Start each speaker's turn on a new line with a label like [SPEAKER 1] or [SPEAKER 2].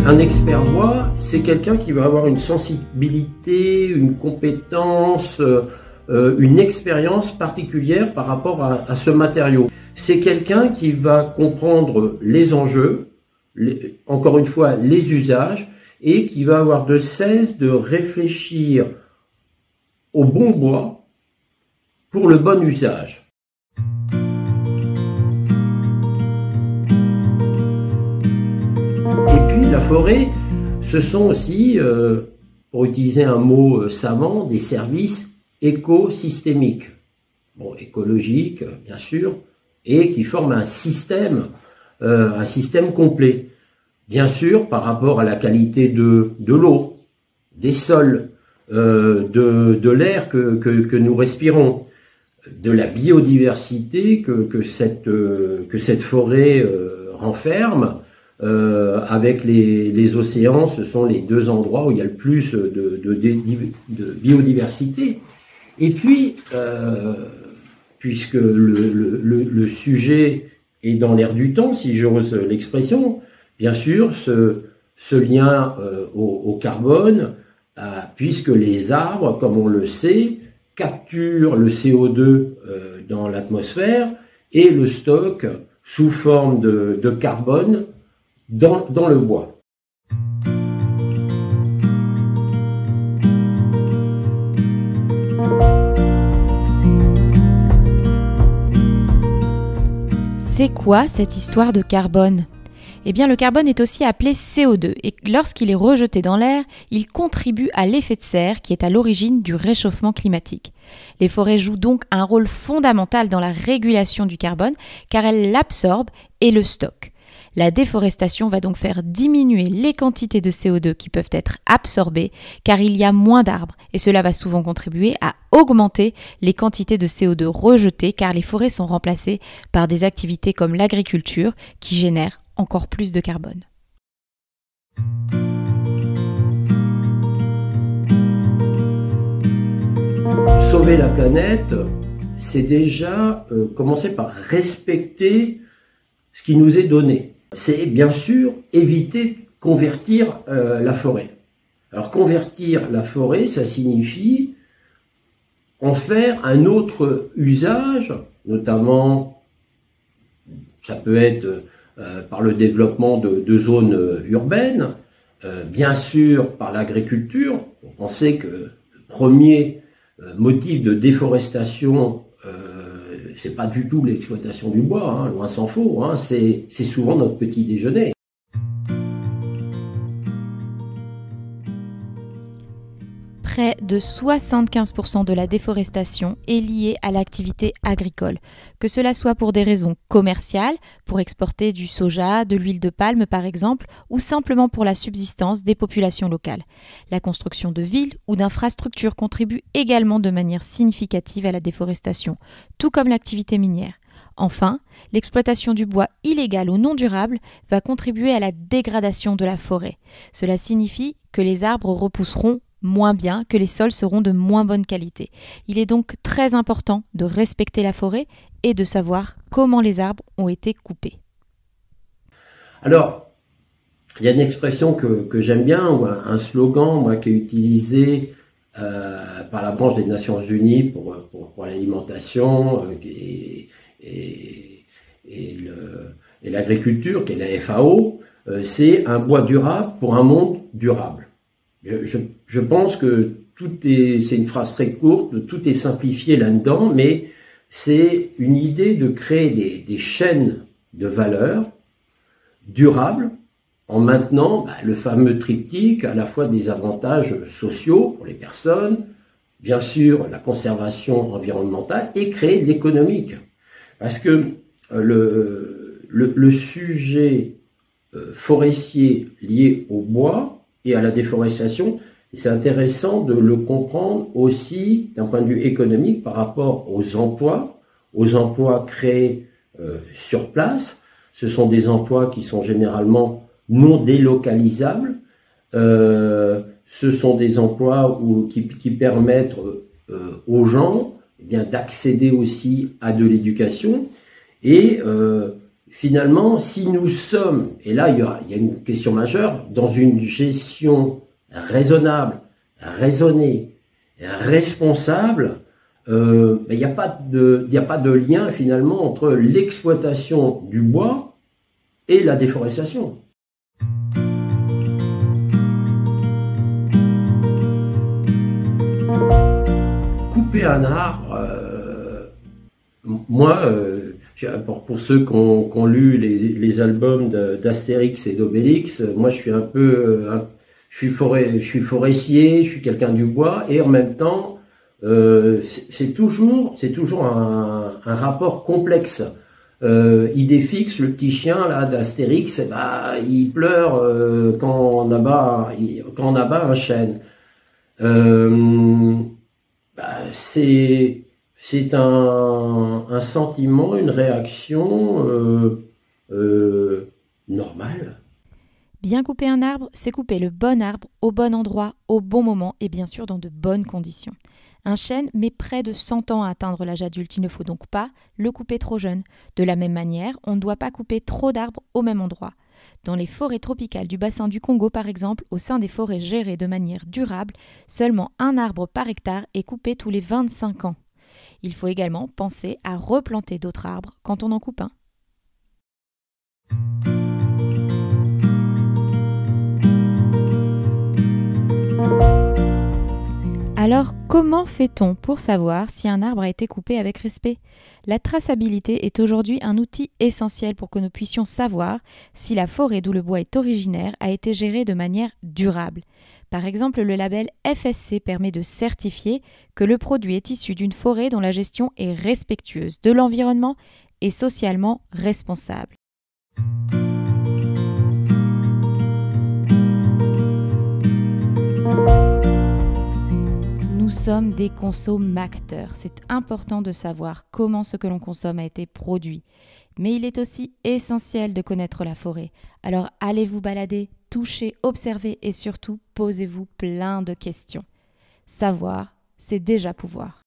[SPEAKER 1] Un expert bois, c'est quelqu'un qui va avoir une sensibilité, une compétence, une expérience particulière par rapport à ce matériau. C'est quelqu'un qui va comprendre les enjeux, encore une fois les usages, et qui va avoir de cesse de réfléchir au bon bois pour le bon usage. Et puis la forêt, ce sont aussi, pour utiliser un mot savant, des services écosystémiques. Bon, écologiques, bien sûr, et qui forment un système complet. Bien sûr, par rapport à la qualité de l'eau, des sols, de l'air que nous respirons, de la biodiversité que cette forêt renferme. Avec les océans, ce sont les deux endroits où il y a le plus de biodiversité. Et puis, puisque le sujet est dans l'air du temps, si j'ose l'expression, bien sûr, ce lien au carbone, puisque les arbres, comme on le sait, capturent le CO2 dans l'atmosphère et le stockent sous forme de carbone dans le bois.
[SPEAKER 2] C'est quoi cette histoire de carbone ? Eh bien, le carbone est aussi appelé CO2 et lorsqu'il est rejeté dans l'air, il contribue à l'effet de serre qui est à l'origine du réchauffement climatique. Les forêts jouent donc un rôle fondamental dans la régulation du carbone car elles l'absorbent et le stockent. La déforestation va donc faire diminuer les quantités de CO2 qui peuvent être absorbées car il y a moins d'arbres et cela va souvent contribuer à augmenter les quantités de CO2 rejetées car les forêts sont remplacées par des activités comme l'agriculture qui génèrent encore plus de carbone.
[SPEAKER 1] Sauver la planète, c'est déjà commencer par respecter ce qui nous est donné. C'est bien sûr éviter de convertir la forêt. Alors convertir la forêt, ça signifie en faire un autre usage, notamment ça peut être par le développement de zones urbaines, bien sûr par l'agriculture. On sait que le premier motif de déforestation, c'est pas du tout l'exploitation du bois, hein, loin s'en faut, hein, c'est souvent notre petit déjeuner.
[SPEAKER 2] Près de 75% de la déforestation est liée à l'activité agricole, que cela soit pour des raisons commerciales, pour exporter du soja, de l'huile de palme par exemple, ou simplement pour la subsistance des populations locales. La construction de villes ou d'infrastructures contribue également de manière significative à la déforestation, tout comme l'activité minière. Enfin, l'exploitation du bois illégal ou non durable va contribuer à la dégradation de la forêt. Cela signifie que les arbres repousseront moins bien, que les sols seront de moins bonne qualité. Il est donc très important de respecter la forêt et de savoir comment les arbres ont été coupés.
[SPEAKER 1] Alors, il y a une expression que j'aime bien, ou un slogan moi, qui est utilisé par la branche des Nations Unies pour l'alimentation et l'agriculture, qui est la FAO, c'est un bois durable pour un monde durable. Je pense que c'est une phrase très courte, tout est simplifié là-dedans, mais c'est une idée de créer des chaînes de valeur durables en maintenant le fameux triptyque, à la fois des avantages sociaux pour les personnes, bien sûr la conservation environnementale et créer de l'économique. Parce que le sujet forestier lié au bois et à la déforestation, c'est intéressant de le comprendre aussi d'un point de vue économique par rapport aux emplois créés sur place. Ce sont des emplois qui sont généralement non délocalisables. Ce sont des emplois qui permettent aux gens d'accéder aussi à de l'éducation et finalement, si nous sommes, et là il y a une question majeure, dans une gestion raisonnable, raisonnée, responsable, il n'y a pas de lien finalement entre l'exploitation du bois et la déforestation. Couper un arbre, pour ceux qui ont lu les albums d'Astérix et d'Obélix, moi je suis forestier, je suis quelqu'un du bois, et en même temps, c'est toujours un rapport complexe. Idée fixe, le petit chien là d'Astérix, il pleure quand on abat un chêne. C'est un sentiment, une réaction normale.
[SPEAKER 2] Bien couper un arbre, c'est couper le bon arbre au bon endroit, au bon moment et bien sûr dans de bonnes conditions. Un chêne met près de 100 ans à atteindre l'âge adulte, il ne faut donc pas le couper trop jeune. De la même manière, on ne doit pas couper trop d'arbres au même endroit. Dans les forêts tropicales du bassin du Congo par exemple, au sein des forêts gérées de manière durable, seulement un arbre par hectare est coupé tous les 25 ans. Il faut également penser à replanter d'autres arbres quand on en coupe un. Alors, comment fait-on pour savoir si un arbre a été coupé avec respect ? La traçabilité est aujourd'hui un outil essentiel pour que nous puissions savoir si la forêt d'où le bois est originaire a été gérée de manière durable. Par exemple, le label FSC permet de certifier que le produit est issu d'une forêt dont la gestion est respectueuse de l'environnement et socialement responsable. Nous sommes des consommateurs. C'est important de savoir comment ce que l'on consomme a été produit. Mais il est aussi essentiel de connaître la forêt. Alors allez vous balader, touchez, observez et surtout posez-vous plein de questions. Savoir, c'est déjà pouvoir.